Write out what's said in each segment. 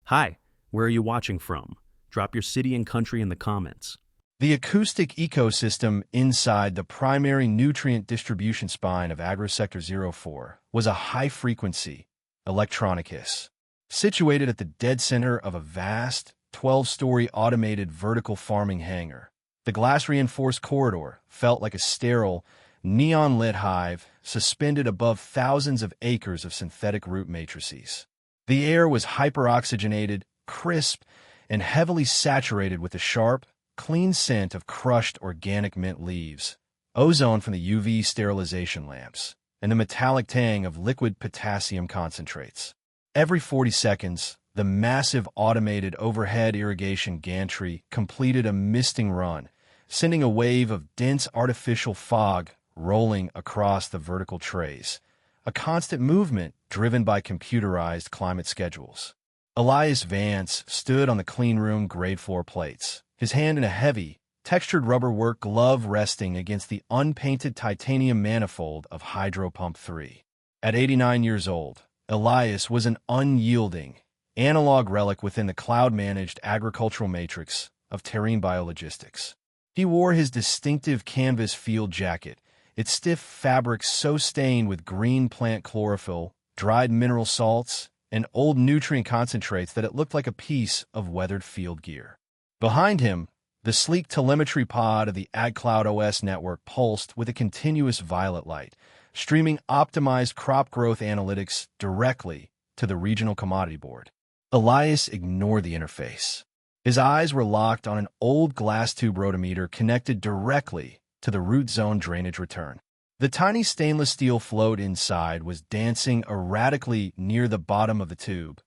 Hi, where are you watching from? Drop your city and country in the comments. The acoustic ecosystem inside the primary nutrient distribution spine of Agro-Sector 04 was a high-frequency electronic hiss. Situated at the dead center of a vast, 12-story automated vertical farming hangar, the glass-reinforced corridor felt like a sterile, neon-lit hive suspended above thousands of acres of synthetic root matrices. The air was hyperoxygenated, crisp, and heavily saturated with the sharp, clean scent of crushed organic mint leaves, ozone from the UV sterilization lamps, and the metallic tang of liquid potassium concentrates. Every 40 seconds, the massive automated overhead irrigation gantry completed a misting run, sending a wave of dense artificial fog rolling across the vertical trays, a constant movement driven by computerized climate schedules. Elias Vance stood on the cleanroom grade floor plates, his hand in a heavy, textured rubberwork glove resting against the unpainted titanium manifold of Hydropump 3. At 89 years old, Elias was an unyielding, analog relic within the cloud-managed agricultural matrix of terrene biologistics. He wore his distinctive canvas field jacket, its stiff fabric so stained with green plant chlorophyll, dried mineral salts, and old nutrient concentrates that it looked like a piece of weathered field gear. Behind him, the sleek telemetry pod of the AgCloud OS network pulsed with a continuous violet light, streaming optimized crop growth analytics directly to the regional commodity board. Elias ignored the interface. His eyes were locked on an old glass tube rotometer connected directly to the root zone drainage return. The tiny stainless steel float inside was dancing erratically near the bottom of the tube,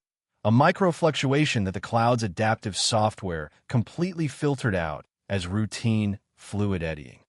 a micro-fluctuation that the cloud's adaptive software completely filtered out as routine fluid eddying.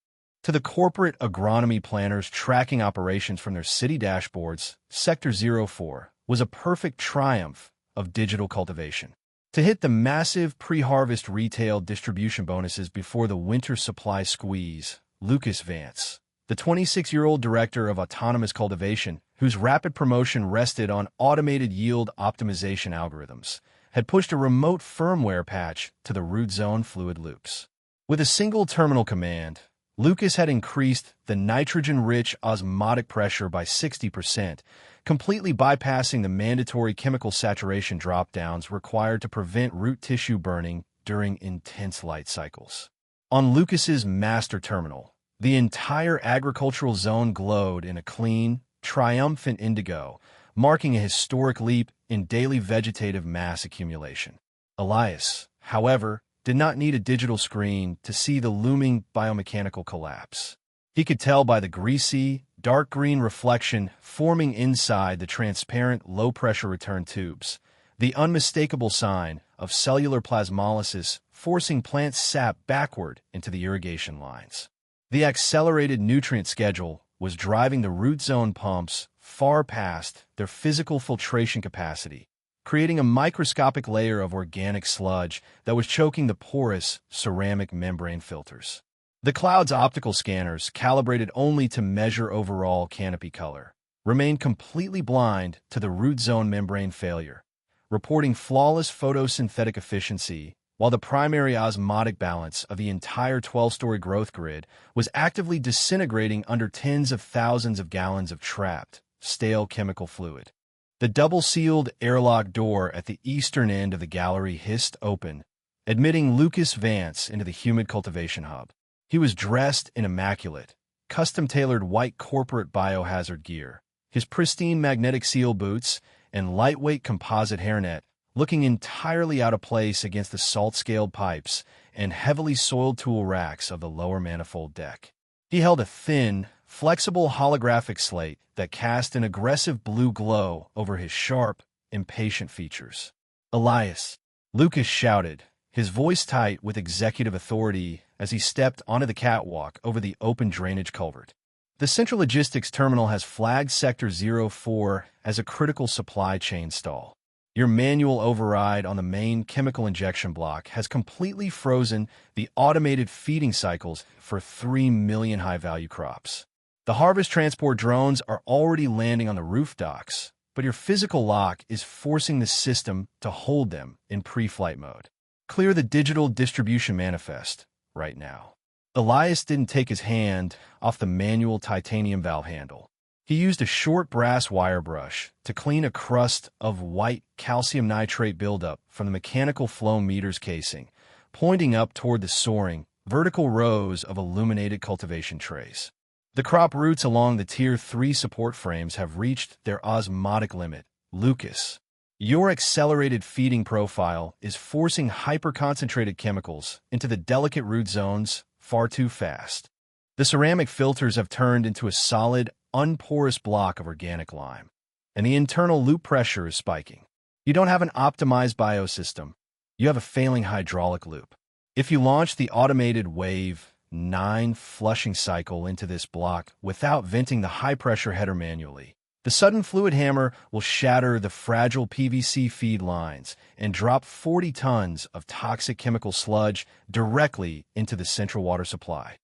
To the corporate agronomy planners tracking operations from their city dashboards, Sector 04 was a perfect triumph of digital cultivation. To hit the massive pre-harvest retail distribution bonuses before the winter supply squeeze, Lucas Vance, the 26-year-old director of autonomous cultivation, whose rapid promotion rested on automated yield optimization algorithms, had pushed a remote firmware patch to the root zone fluid loops. With a single terminal command, Lucas had increased the nitrogen-rich osmotic pressure by 60%, completely bypassing the mandatory chemical saturation drop-downs required to prevent root tissue burning during intense light cycles. On Lucas's master terminal, the entire agricultural zone glowed in a clean, triumphant indigo, marking a historic leap in daily vegetative mass accumulation. Elias, however, did not need a digital screen to see the looming biomechanical collapse. He could tell by the greasy, dark green reflection forming inside the transparent low-pressure return tubes, the unmistakable sign of cellular plasmolysis forcing plant sap backward into the irrigation lines. The accelerated nutrient schedule was driving the root zone pumps far past their physical filtration capacity, creating a microscopic layer of organic sludge that was choking the porous ceramic membrane filters. The cloud's optical scanners, calibrated only to measure overall canopy color, remained completely blind to the root zone membrane failure, reporting flawless photosynthetic efficiency, while the primary osmotic balance of the entire 12-story growth grid was actively disintegrating under tens of thousands of gallons of trapped, stale chemical fluid. The double-sealed airlock door at the eastern end of the gallery hissed open, admitting Lucas Vance into the humid cultivation hub. He was dressed in immaculate, custom-tailored white corporate biohazard gear, his pristine magnetic seal boots and lightweight composite hairnet looking entirely out of place against the salt-scaled pipes and heavily soiled tool racks of the lower manifold deck. He held a thin, flexible holographic slate that cast an aggressive blue glow over his sharp, impatient features. "Elias," Lucas shouted, his voice tight with executive authority as he stepped onto the catwalk over the open drainage culvert. "The Central Logistics Terminal has flagged Sector 04 as a critical supply chain stall. Your manual override on the main chemical injection block has completely frozen the automated feeding cycles for 3 million high-value crops. The harvest transport drones are already landing on the roof docks, but your physical lock is forcing the system to hold them in pre-flight mode. Clear the digital distribution manifest right now. Elias didn't take his hand off the manual titanium valve handle. He used a short brass wire brush to clean a crust of white calcium nitrate buildup from the mechanical flow meters casing, pointing up toward the soaring, vertical rows of illuminated cultivation trays. The crop roots along the Tier 3 support frames have reached their osmotic limit. Lucas, your accelerated feeding profile is forcing hyper-concentrated chemicals into the delicate root zones far too fast. The ceramic filters have turned into a solid, unporous block of organic lime, and the internal loop pressure is spiking. You don't have an optimized biosystem. You have a failing hydraulic loop. If you launch the automated Wave 9 flushing cycle into this block without venting the high-pressure header manually, the sudden fluid hammer will shatter the fragile PVC feed lines and drop 40 tons of toxic chemical sludge directly into the central water supply.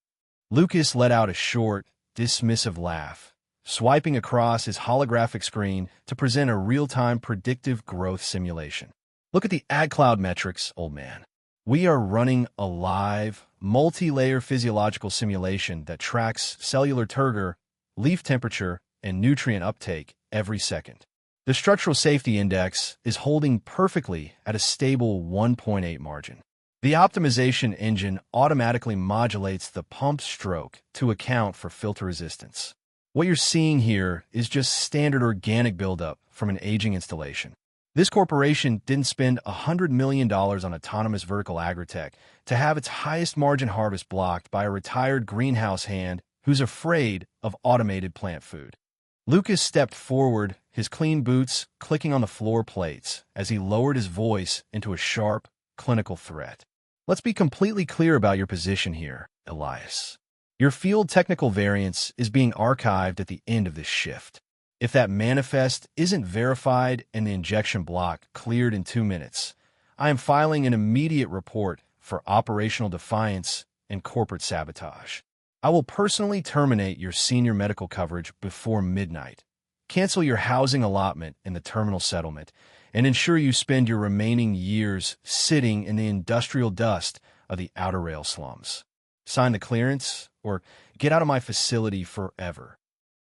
Lucas let out a short, dismissive laugh, swiping across his holographic screen to present a real-time predictive growth simulation. Look at the AgCloud metrics, old man. We are running a live, multi-layer physiological simulation that tracks cellular turgor, leaf temperature, and nutrient uptake every second. The structural safety index is holding perfectly at a stable 1.8 margin. The optimization engine automatically modulates the pump stroke to account for filter resistance. What you're seeing here is just standard organic buildup from an aging installation. This corporation didn't spend $100 million on autonomous vertical Agrotech to have its highest margin harvest blocked by a retired greenhouse hand who's afraid of automated plant food. Lucas stepped forward, his clean boots clicking on the floor plates as he lowered his voice into a sharp, clinical threat. Let's be completely clear about your position here, Elias. Your field technical variance is being archived at the end of this shift. If that manifest isn't verified and the injection block cleared in 2 minutes, I am filing an immediate report for operational defiance and corporate sabotage. I will personally terminate your senior medical coverage before midnight, cancel your housing allotment in the terminal settlement, and ensure you spend your remaining years sitting in the industrial dust of the outer rail slums. Sign the clearance, or get out of my facility forever.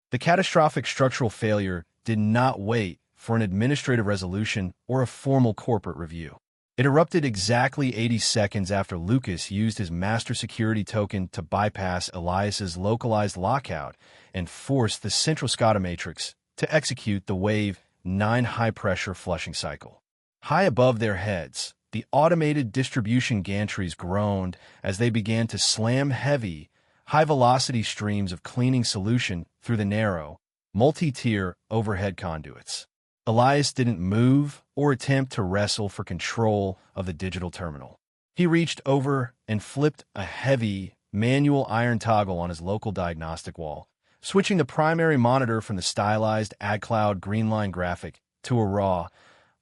The catastrophic structural failure did not wait for an administrative resolution or a formal corporate review. It erupted exactly 80 seconds after Lucas used his master security token to bypass Elias's localized lockout and force the central SCADA matrix to execute the Wave 9 high-pressure flushing cycle. High above their heads, the automated distribution gantries groaned as they began to slam heavy, high-velocity streams of cleaning solution through the narrow, multi-tier overhead conduits. Elias didn't move or attempt to wrestle for control of the digital terminal. He reached over and flipped a heavy, manual iron toggle on his local diagnostic wall, switching the primary monitor from the stylized AgCloud Greenline graphic to a raw,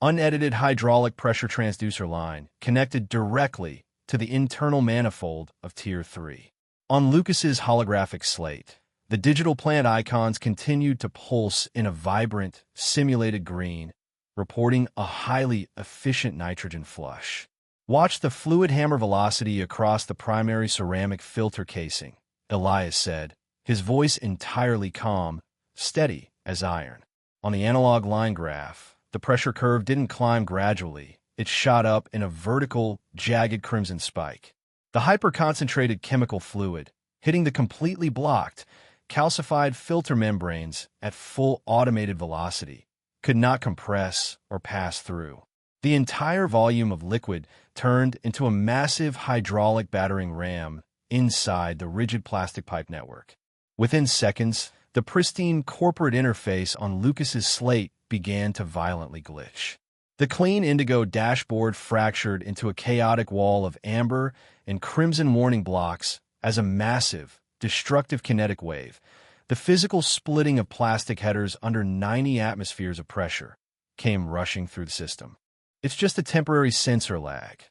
unedited hydraulic pressure transducer line connected directly to the internal manifold of Tier 3. On Lucas's holographic slate, the digital plant icons continued to pulse in a vibrant, simulated green, reporting a highly efficient nitrogen flush. Watch the fluid hammer velocity across the primary ceramic filter casing, Elias said, his voice entirely calm, steady as iron. On the analog line graph, the pressure curve didn't climb gradually. It shot up in a vertical, jagged crimson spike. The hyper-concentrated chemical fluid, hitting the completely blocked, calcified filter membranes at full automated velocity, could not compress or pass through. The entire volume of liquid turned into a massive hydraulic battering ram inside the rigid plastic pipe network. Within seconds, the pristine corporate interface on Lucas's slate began to violently glitch. The clean indigo dashboard fractured into a chaotic wall of amber and crimson warning blocks as a massive, destructive kinetic wave, the physical splitting of plastic headers under 90 atmospheres of pressure, came rushing through the system. It's just a temporary sensor lag.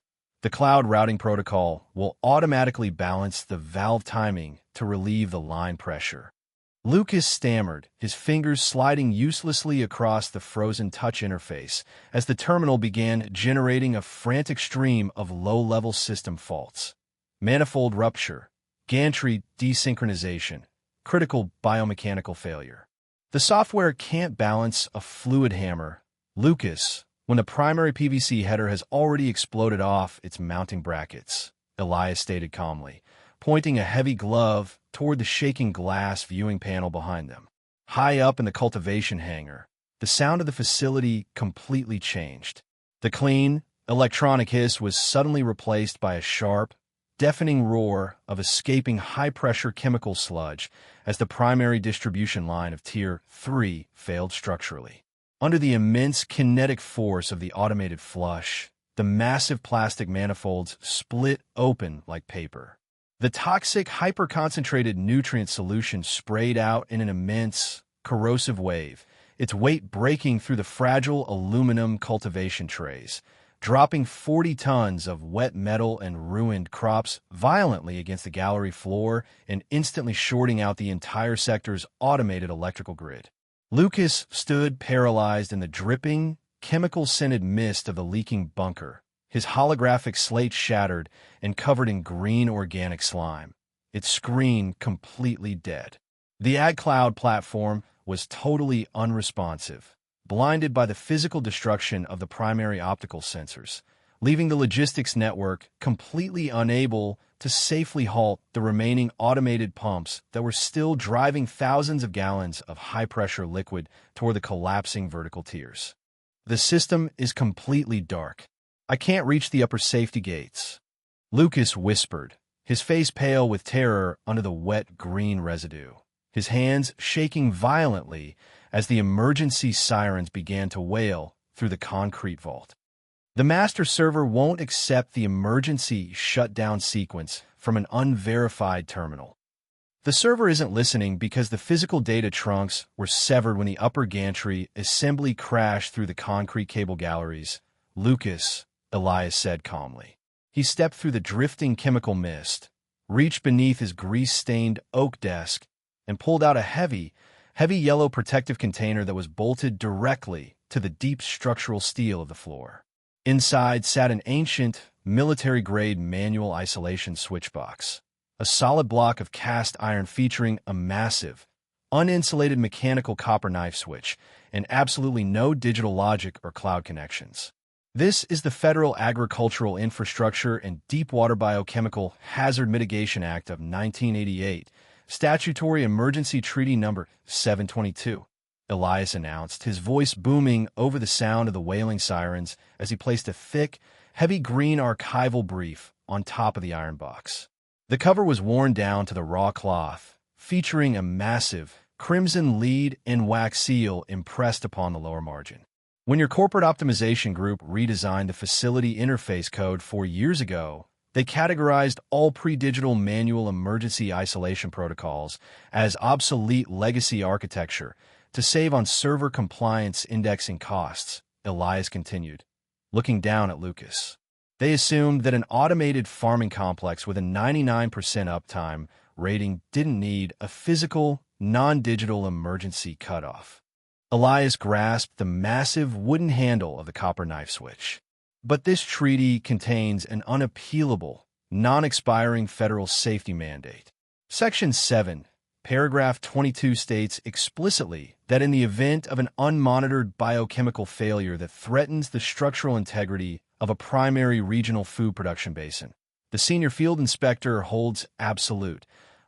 The cloud routing protocol will automatically balance the valve timing to relieve the line pressure. Lucas stammered, his fingers sliding uselessly across the frozen touch interface as the terminal began generating a frantic stream of low-level system faults. Manifold rupture, gantry desynchronization, critical biomechanical failure. The software can't balance a fluid hammer, Lucas, when the primary PVC header has already exploded off its mounting brackets, Elias stated calmly, pointing a heavy glove toward the shaking glass viewing panel behind them. High up in the cultivation hangar, the sound of the facility completely changed. The clean, electronic hiss was suddenly replaced by a sharp, deafening roar of escaping high-pressure chemical sludge as the primary distribution line of Tier 3 failed structurally. Under the immense kinetic force of the automated flush, the massive plastic manifolds split open like paper. The toxic, hyper-concentrated nutrient solution sprayed out in an immense, corrosive wave, its weight breaking through the fragile aluminum cultivation trays, dropping 40 tons of wet metal and ruined crops violently against the gallery floor and instantly shorting out the entire sector's automated electrical grid. Lucas stood paralyzed in the dripping, chemical-scented mist of the leaking bunker, his holographic slate shattered and covered in green organic slime, its screen completely dead. The AgCloud platform was totally unresponsive, blinded by the physical destruction of the primary optical sensors, leaving the logistics network completely unable to safely halt the remaining automated pumps that were still driving thousands of gallons of high-pressure liquid toward the collapsing vertical tiers. The system is completely dark. I can't reach the upper safety gates, Lucas whispered, his face pale with terror under the wet green residue, his hands shaking violently as the emergency sirens began to wail through the concrete vault. The master server won't accept the emergency shutdown sequence from an unverified terminal. The server isn't listening because the physical data trunks were severed when the upper gantry assembly crashed through the concrete cable galleries, Lucas, Elias said calmly. He stepped through the drifting chemical mist, reached beneath his grease-stained oak desk, and pulled out a heavy yellow protective container that was bolted directly to the deep structural steel of the floor. Inside sat an ancient, military-grade manual isolation switchbox, a solid block of cast iron featuring a massive, uninsulated mechanical copper knife switch, and absolutely no digital logic or cloud connections. This is the Federal Agricultural Infrastructure and Deepwater Biochemical Hazard Mitigation Act of 1988, Statutory Emergency Treaty Number 722. Elias announced, his voice booming over the sound of the wailing sirens as he placed a thick, heavy green archival brief on top of the iron box. The cover was worn down to the raw cloth, featuring a massive, crimson lead and wax seal impressed upon the lower margin. When your corporate optimization group redesigned the facility interface code 4 years ago, they categorized all pre-digital manual emergency isolation protocols as obsolete legacy architecture to save on server compliance indexing costs, Elias continued, looking down at Lucas. They assumed that an automated farming complex with a 99% uptime rating didn't need a physical, non-digital emergency cutoff. Elias grasped the massive wooden handle of the copper knife switch. But this treaty contains an unappealable, non-expiring federal safety mandate. Section 7, paragraph 22 states explicitly that in the event of an unmonitored biochemical failure that threatens the structural integrity of a primary regional food production basin, the senior field inspector holds absolute,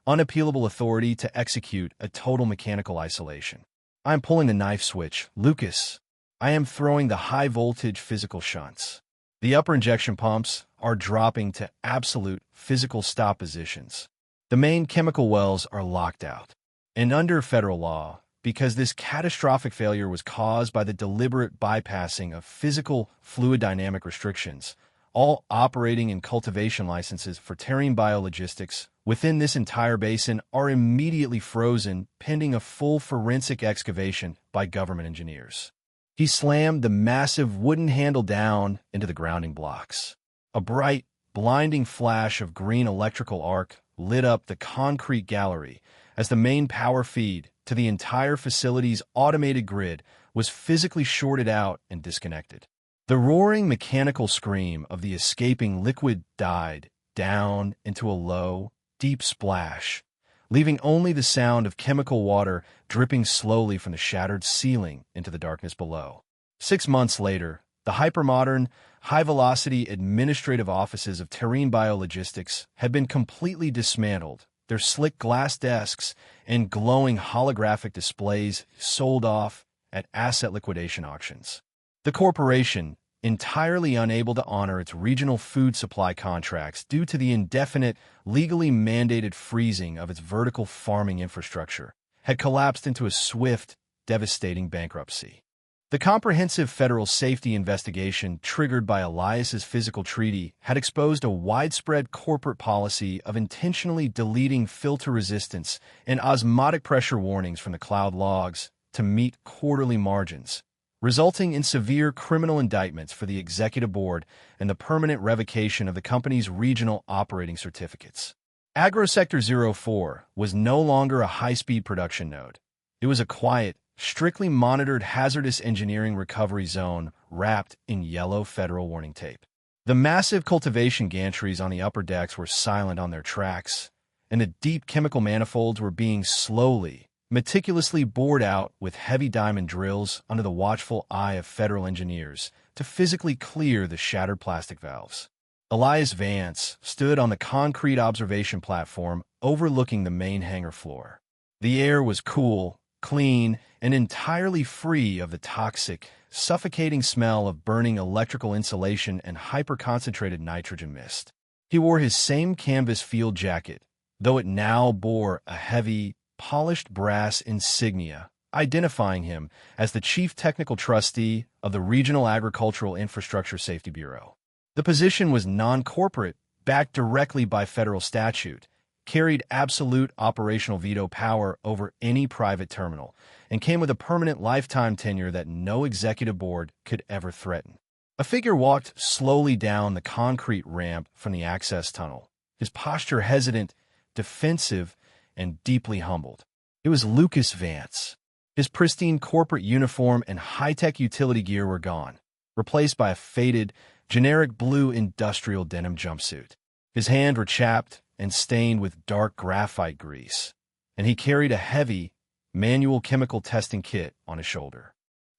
unappealable authority to execute a total mechanical isolation. I am pulling the knife switch, Lucas. I am throwing the high-voltage physical shunts. The upper injection pumps are dropping to absolute physical stop positions. The main chemical wells are locked out. And under federal law, because this catastrophic failure was caused by the deliberate bypassing of physical fluid dynamic restrictions, all operating and cultivation licenses for terrene biologistics within this entire basin are immediately frozen pending a full forensic excavation by government engineers. He slammed the massive wooden handle down into the grounding blocks. A bright, blinding flash of green electrical arc lit up the concrete gallery as the main power feed to the entire facility's automated grid was physically shorted out and disconnected. The roaring mechanical scream of the escaping liquid died down into a low, deep splash, leaving only the sound of chemical water dripping slowly from the shattered ceiling into the darkness below. 6 months later, the hypermodern, high-velocity administrative offices of Terrene Biologistics had been completely dismantled, their slick glass desks and glowing holographic displays sold off at asset liquidation auctions. The corporation, entirely unable to honor its regional food supply contracts due to the indefinite, legally mandated freezing of its vertical farming infrastructure, had collapsed into a swift, devastating bankruptcy. The comprehensive federal safety investigation triggered by Elias's physical treaty had exposed a widespread corporate policy of intentionally deleting filter resistance and osmotic pressure warnings from the cloud logs to meet quarterly margins, resulting in severe criminal indictments for the executive board and the permanent revocation of the company's regional operating certificates. Agro-Sector 04 was no longer a high-speed production node. It was a quiet, strictly monitored hazardous engineering recovery zone wrapped in yellow federal warning tape. The massive cultivation gantries on the upper decks were silent on their tracks, and the deep chemical manifolds were being slowly, meticulously bored out with heavy diamond drills under the watchful eye of federal engineers to physically clear the shattered plastic valves. Elias Vance stood on the concrete observation platform overlooking the main hangar floor. The air was cool, clean, and entirely free of the toxic, suffocating smell of burning electrical insulation and hyper-concentrated nitrogen mist. He wore his same canvas field jacket, though it now bore a heavy, polished brass insignia, identifying him as the Chief Technical Trustee of the Regional Agricultural Infrastructure Safety Bureau. The position was non-corporate, backed directly by federal statute, carried absolute operational veto power over any private terminal, and came with a permanent lifetime tenure that no executive board could ever threaten. A figure walked slowly down the concrete ramp from the access tunnel, his posture hesitant, defensive, and deeply humbled. It was Lucas Vance. His pristine corporate uniform and high-tech utility gear were gone, replaced by a faded, generic blue industrial denim jumpsuit. His hands were chapped and stained with dark graphite grease, and he carried a heavy, manual chemical testing kit on his shoulder.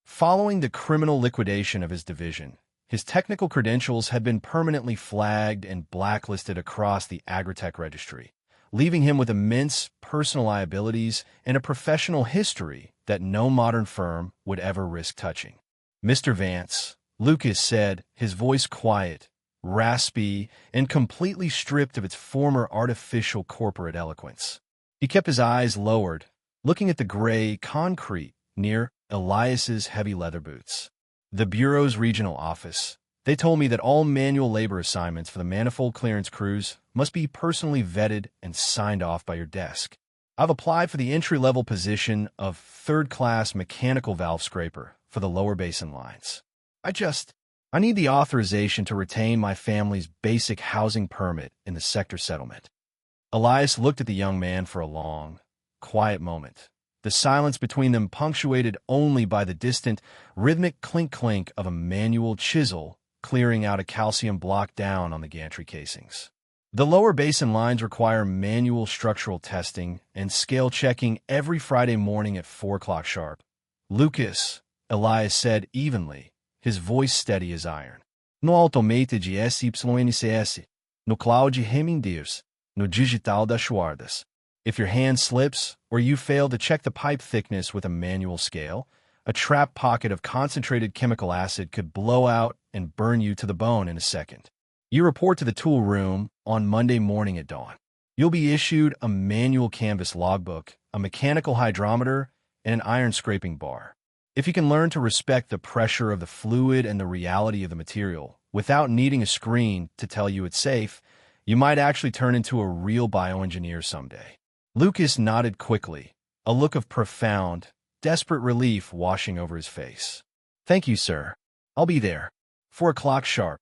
Following the criminal liquidation of his division, his technical credentials had been permanently flagged and blacklisted across the Agrotech registry, leaving him with immense personal liabilities and a professional history that no modern firm would ever risk touching. "Mr. Vance," Lucas said, his voice quiet, raspy, and completely stripped of its former artificial corporate eloquence. He kept his eyes lowered, looking at the gray concrete near Elias's heavy leather boots. "The Bureau's regional office. They told me that all manual labor assignments for the manifold clearance crews must be personally vetted and signed off by your desk. I've applied for the entry-level position of third-class mechanical valve scraper for the lower basin lines. I need the authorization to retain my family's basic housing permit in the sector settlement." Elias looked at the young man for a long, quiet moment, the silence between them punctuated only by the distant, rhythmic clink-clink of a manual chisel clearing out a calcium block down on the gantry casings. The lower basin lines require manual structural testing and scale checking every Friday morning at 4 o'clock sharp. "Lucas," Elias said evenly, his voice steady as iron. "No automated SYNCS, no cloud remindiers, no digital dashboards. If your hand slips or you fail to check the pipe thickness with a manual scale, a trap pocket of concentrated chemical acid could blow out and burn you to the bone in a second. You report to the tool room on Monday morning at dawn. You'll be issued a manual canvas logbook, a mechanical hydrometer, and an iron scraping bar. If you can learn to respect the pressure of the fluid and the reality of the material without needing a screen to tell you it's safe, you might actually turn into a real bioengineer someday." Lucas nodded quickly, a look of profound, desperate relief washing over his face. "Thank you, sir. I'll be there. 4 o'clock sharp."